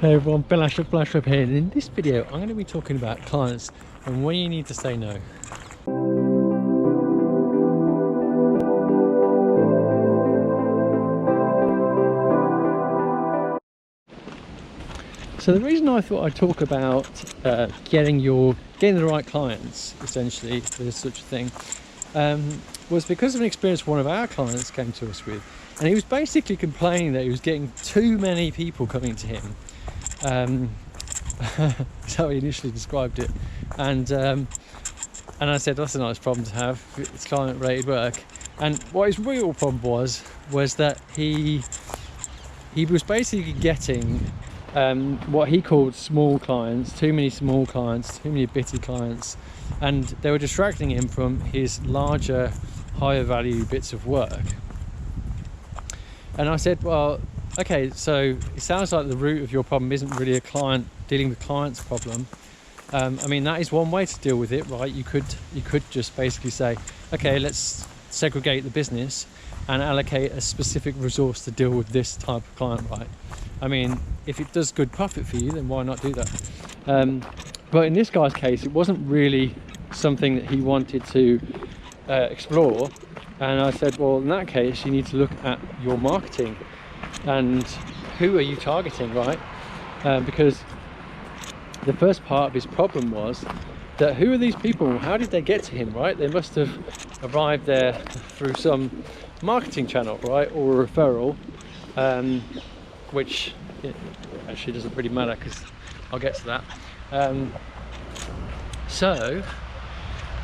Hey everyone, Phlashweb here, and in this video I'm going to be talking about clients and when you need to say no. So the reason I thought I'd talk about getting the right clients, essentially, if there's such a thing, was because of an experience one of our clients came to us with, and he was basically complaining that he was getting too many people coming to him. That's how he initially described it, and I said that's a nice problem to have. It's client related work, and what his real problem was that he was basically getting what he called small clients, too many small clients, too many bitty clients, and they were distracting him from his larger, higher value bits of work. And I said, well, okay, so it sounds like the root of your problem isn't really dealing with clients problem. I mean, that is one way to deal with it, right? You could just basically say, okay, let's segregate the business and allocate a specific resource to deal with this type of client, right? I mean, if it does good profit for you, then why not do that? But in this guy's case, it wasn't really something that he wanted to explore. And I said, well, in that case, you need to look at your marketing and who are you targeting, right? Because the first part of his problem was that who are these people? How did they get to him, right? They must have arrived there through some marketing channel, right? Or a referral, which actually doesn't really matter because I'll get to that. So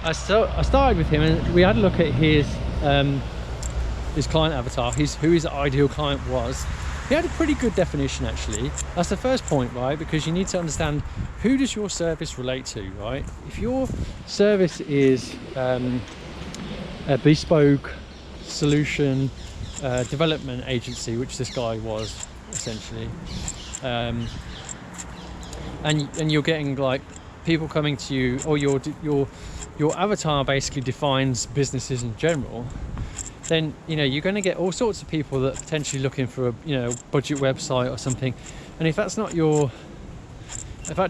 I started with him and we had a look at his client avatar, who his ideal client was. He had a pretty good definition, actually. That's the first point, right? Because you need to understand, who does your service relate to, right? If your service is a bespoke solution development agency, which this guy was essentially, and you're getting like people coming to you, or your avatar basically defines businesses in general, then you're going to get all sorts of people that are potentially looking for a budget website or something. And if that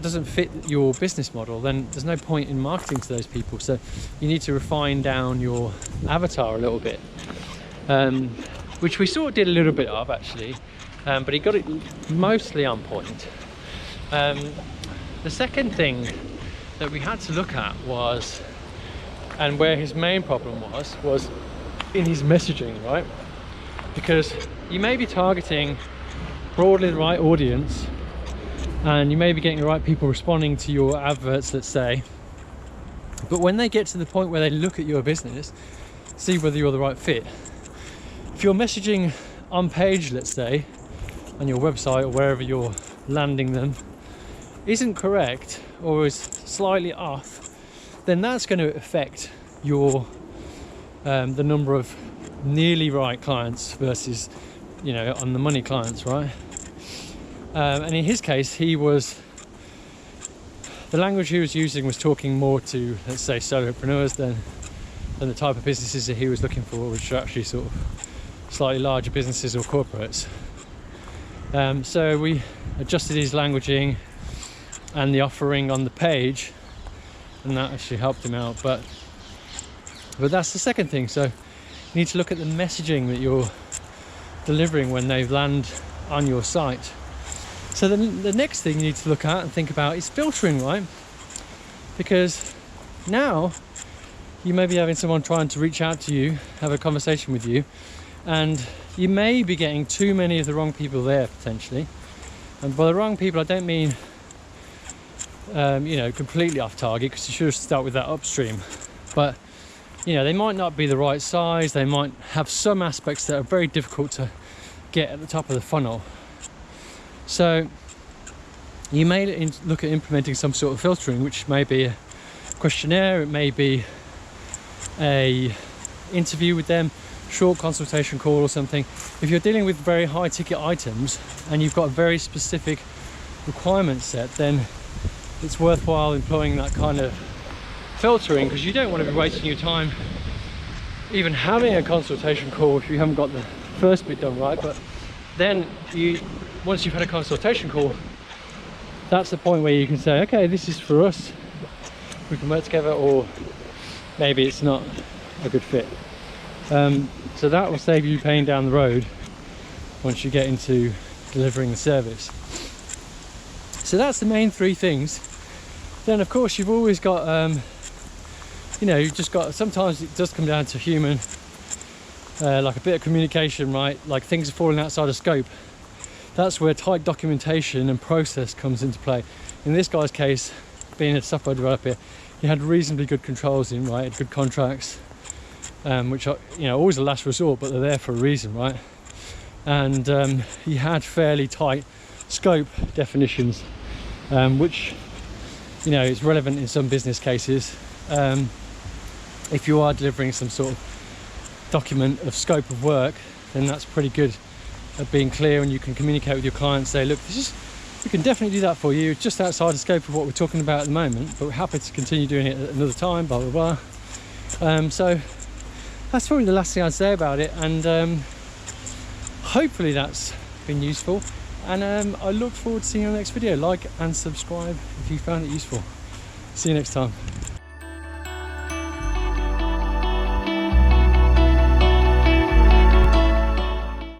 doesn't fit your business model, then there's no point in marketing to those people. So you need to refine down your avatar a little bit, which we sort of did a little bit of, actually, but he got it mostly on point. The second thing that we had to look at was, and where his main problem was in his messaging, right? Because you may be targeting broadly the right audience and you may be getting the right people responding to your adverts, let's say, but when they get to the point where they look at your business, see whether you're the right fit. If your messaging on page, let's say, on your website or wherever you're landing them, isn't correct or is slightly off, then that's going to affect your the number of nearly right clients versus on the money clients, right? And in his case, the language he was using was talking more to, let's say, solopreneurs than the type of businesses that he was looking for, which are actually sort of slightly larger businesses or corporates. So we adjusted his languaging and the offering on the page, and that actually helped him out. But that's the second thing. So you need to look at the messaging that you're delivering when they land on your site. So then the next thing you need to look at and think about is filtering, right? Because now you may be having someone trying to reach out to you, have a conversation with you, and you may be getting too many of the wrong people there, potentially. And by the wrong people, I don't mean completely off target, because you should start with that upstream. But they might not be the right size. They might have some aspects that are very difficult to get at the top of the funnel. So you may look at implementing some sort of filtering, which may be a questionnaire, it may be a interview with them, short consultation call or something. If you're dealing with very high ticket items and you've got a very specific requirement set, then it's worthwhile employing that kind of filtering, because you don't want to be wasting your time even having a consultation call if you haven't got the first bit done right. But then once you've had a consultation call, that's the point where you can say, okay, this is for us, we can work together, or maybe it's not a good fit. So that will save you paying down the road once you get into delivering the service. So that's the main three things. Then of course you've always got you know, you've just got, sometimes it does come down to human, like a bit of communication, right? Like things are falling outside of scope. That's where tight documentation and process comes into play. In this guy's case, being a software developer, he had reasonably good controls in, right? Good contracts, which are, you know, always a last resort, but they're there for a reason, right? And he had fairly tight scope definitions, which, you know, is relevant in some business cases. If you are delivering some sort of document of scope of work, then that's pretty good at being clear, and you can communicate with your clients, say, look, this is, we can definitely do that for you, it's just outside the scope of what we're talking about at the moment, but we're happy to continue doing it at another time, blah blah blah. So that's probably the last thing I'd say about it, and hopefully that's been useful, and I look forward to seeing you in the next video. Like and subscribe if you found it useful. See you next time.